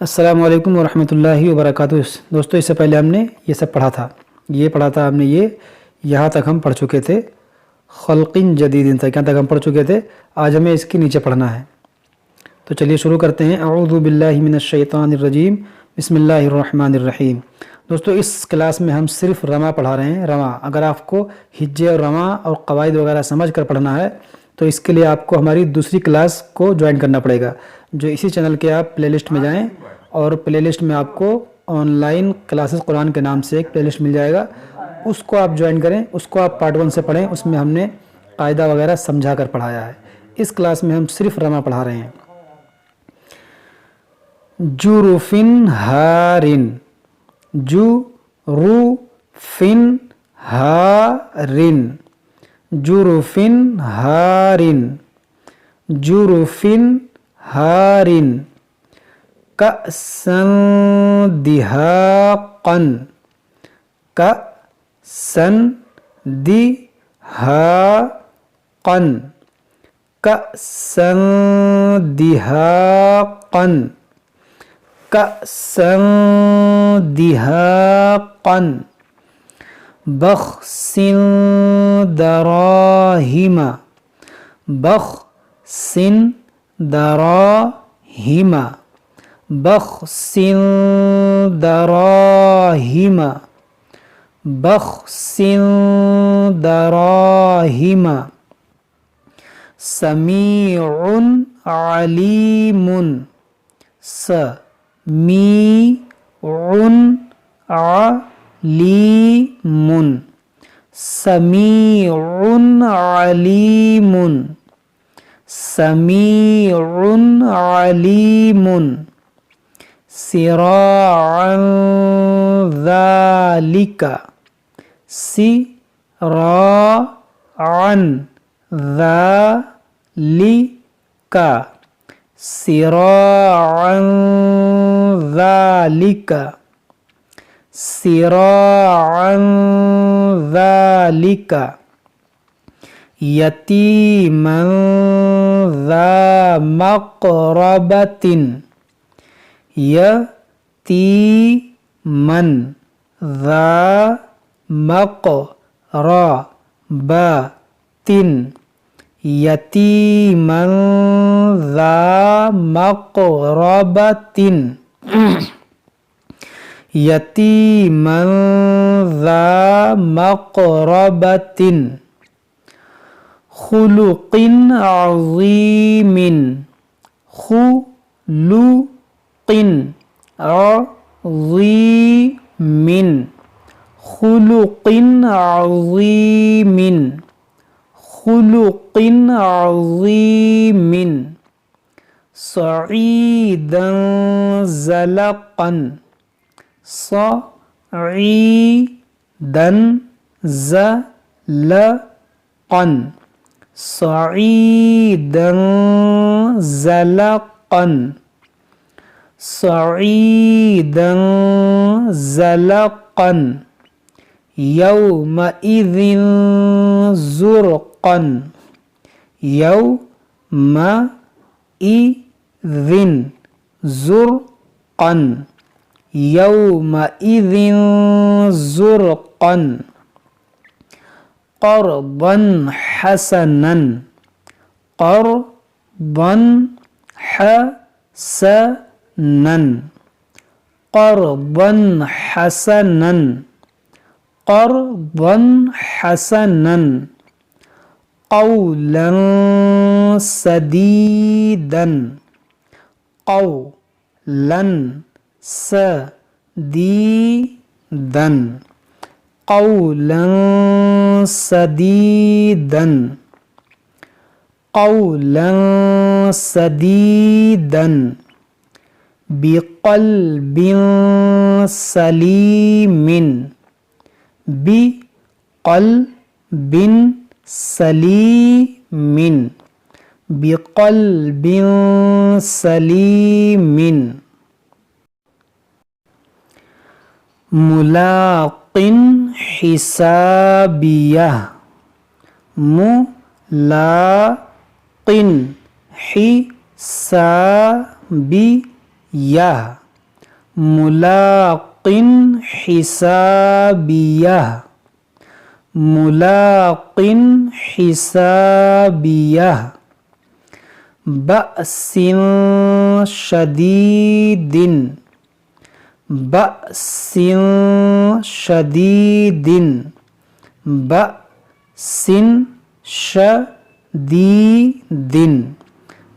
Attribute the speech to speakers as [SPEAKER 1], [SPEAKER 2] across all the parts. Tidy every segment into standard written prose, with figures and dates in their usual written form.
[SPEAKER 1] अस्सलामु अलैकुम वरहमतुल्लाहि वबरकातुहू। दोस्तों, इससे पहले हमने ये सब पढ़ा था, हमने ये यहाँ तक हम पढ़ चुके थे। खल्क़िन जदीदिन तक यहाँ तक हम पढ़ चुके थे। आज हमें इसके नीचे पढ़ना है, तो चलिए शुरू करते हैं। अऊज़ु बिल्लाहि मिनश शैतानिर रजीम, बिस्मिल्लाहिर रहमानिर रहीम। दोस्तों, इस क्लास में हम सिर्फ रमा पढ़ा रहे हैं। रमा, अगर आपको हिज्जे और रमा और कवायद वगैरह समझ कर पढ़ना है तो इसके लिए आपको हमारी दूसरी क्लास को ज्वाइन करना पड़ेगा, जो इसी चैनल के आप प्लेलिस्ट में जाएं और प्लेलिस्ट में आपको ऑनलाइन क्लासेस कुरान के नाम से एक प्लेलिस्ट मिल जाएगा। उसको आप ज्वाइन करें, उसको आप पार्ट 1 से पढ़ें। उसमें हमने कायदा वगैरह समझा कर पढ़ाया है। इस क्लास में हम सिर्फ रमा पढ़ा रहे हैं। जुरुफिन हारिन, जुरुफिन हारिन, जुरुफिन हारिन, जुरुफिन हारिन। कअसन दिहाक़न, कअसन दिहाक़न, कअसन दिहाक़न, कअसन दिहाक़न। बख़्सिन दराहिमा, बख़्सिन दराहिमा, बख़्सिन दराहिमा, बख़्सिन दराहिमा। समीउन अलीमुन, समीउन अलीमुन, समीउन अलीमुन, समीउन अलीमुन। सिराअन ज़ालिका, सिराअन ज़ालिका, सिराअन ज़ालिका, सिराअन ज़ालिका। यतीमन ज़ा मक़रबतिन, यतीमन ज़ा मक़रबतिन, यतीमन ज़ा मक़रबतिन, यतीमन ज़ा मक़रबतिन। खुलुक़िन अज़ीमिन, खुलुक़िन अज़ीमिन, खुलुक़िन अज़ीमिन, खुलुक़िन अज़ीमिन। सईदन ज़लक़न, सईदन ज़लक़न, सईदन ज़लक़न, सईदन ज़लक़न। यौमइज़िन ज़ुरक़न, यौमइज़िन ज़ुरक़न, यौमइज़िन ज़ुरक़न। क़र्दन हसनन, क़र्दन हसनन, क़र्दन हसनन, क़र्दन हसनन। क़ौलन सदीदन, क़ौलन सदीदन, क़ौलन सदीदन, क़ौलन सदीदन। बिक़ल्बिन सलीमिन, बिक़ल्बिन सलीमिन, बिक़ल्बिन सलीमिन। मुलाक़िन हिसाबियह, मुलाक़िन हिसाबियह, मुलाक़िन हिसाबियह, मुलाक़िन हिसाबियह। बअसिन शदीदिन, बअसिन शदीदिन, बअसिन शदीदिन,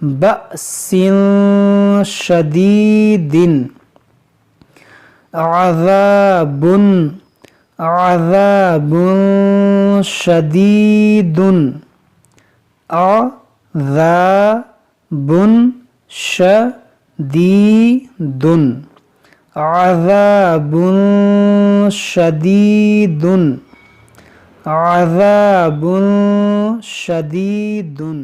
[SPEAKER 1] बअसिन शदीदिन। अज़ाबुन, अज़ाबुन शदीदुन, अज़ाबुन शदीदुन, अज़ाबुन शदीदुन, अज़ाबुन शदीदुन।